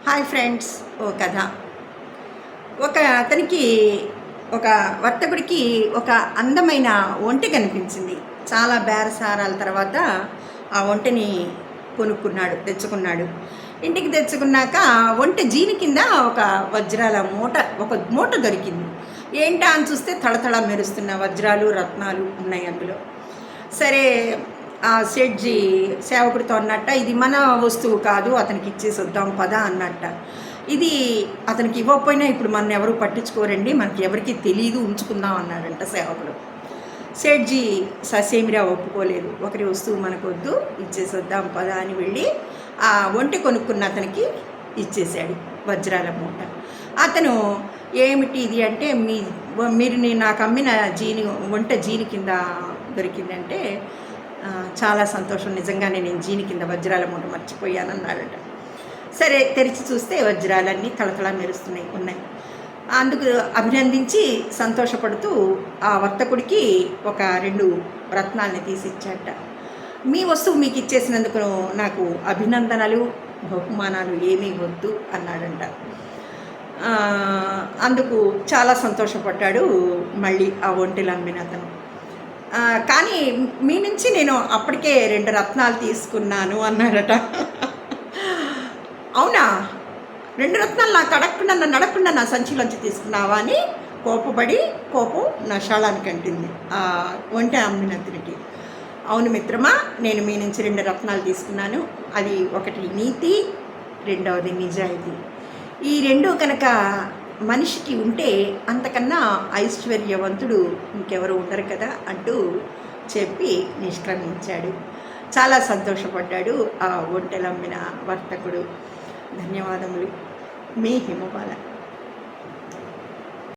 Hi friends. ఓ కథ. అతనికి ఒక వర్తకుడికి ఒక అందమైన ఒంటె కనిపించింది. చాలా బేరసారాల తర్వాత ఆ ఒంటెని తెచ్చుకున్నాడు. ఇంటికి తెచ్చుకున్నాక ఒంటె జీని కింద ఒక వజ్రాల మూట దొరికింది. ఏంటా అని చూస్తే తళతళ మెరుస్తున్న వజ్రాలు రత్నాలు ఉన్నాయి అందులో. సరే, ఆ సేట్జీ సేవకుడితో అన్నట్ట, ఇది మన వస్తువు కాదు, అతనికి ఇచ్చేసి వద్దాం పదా అన్నట్ట. ఇది అతనికి ఇవ్వకపోయినా ఇప్పుడు మన ఎవరు పట్టించుకోరండి, మనకి ఎవరికి తెలియదు, ఉంచుకుందాం అన్నాడంట సేవకుడు. సేట్జీ ససేమిరా ఒప్పుకోలేదు. ఒకరి వస్తువు మనకు వద్దు, ఇచ్చేసి వద్దాం పదా అని వెళ్ళి ఆ ఒంటె కొనుక్కున్న అతనికి ఇచ్చేశాడు వజ్రాల మూట. అతను ఏమిటి ఇది అంటే, మీరు నాకు అమ్మిన ఒంటె జీని కింద దొరికిందంటే, చాలా సంతోషం, నిజంగానే నేను జీని కింద వజ్రాల మూట మర్చిపోయాను అన్నాడట. సరే, తెరిచి చూస్తే వజ్రాలన్నీ తళతళ ఉన్నాయి. అందుకు అభినందించి సంతోషపడుతూ ఆ వర్తకుడికి ఒక 2 రత్నాలని తీసిచ్చాట. మీ వస్తువు మీకు ఇచ్చేసినందుకు నాకు అభినందనలు బహుమానాలు ఏమీ వద్దు అన్నాడంట. అందుకు చాలా సంతోషపడ్డాడు మళ్ళీ ఆ ఒంటెలు అమ్మిన అతను. కానీ మీ నుంచి నేను అప్పటికే 2 రత్నాలు తీసుకున్నాను అన్నాడట. అవునా, 2 రత్నాలు నాకు నన్ను నా సంచిలోంచి తీసుకున్నావా అని కోపం నా శాళానికి అంటింది ఆ ఒంటె అమ్మినతనికి. అవును మిత్రమా, నేను మీ నుంచి 2 రత్నాలు తీసుకున్నాను. అది ఒకటి నీతి, రెండవది నిజాయితీ. ఈ 2 కనుక మనిషికి ఉంటే అంతకన్నా ఐశ్వర్యవంతుడు ఇంకెవరు ఉండరు కదా అంటూ చెప్పి నిష్క్రమించాడు. చాలా సంతోషపడ్డాడు ఆ ఒంటెలమ్మిన వర్తకుడు. ధన్యవాదములు. మీ హిమబాల.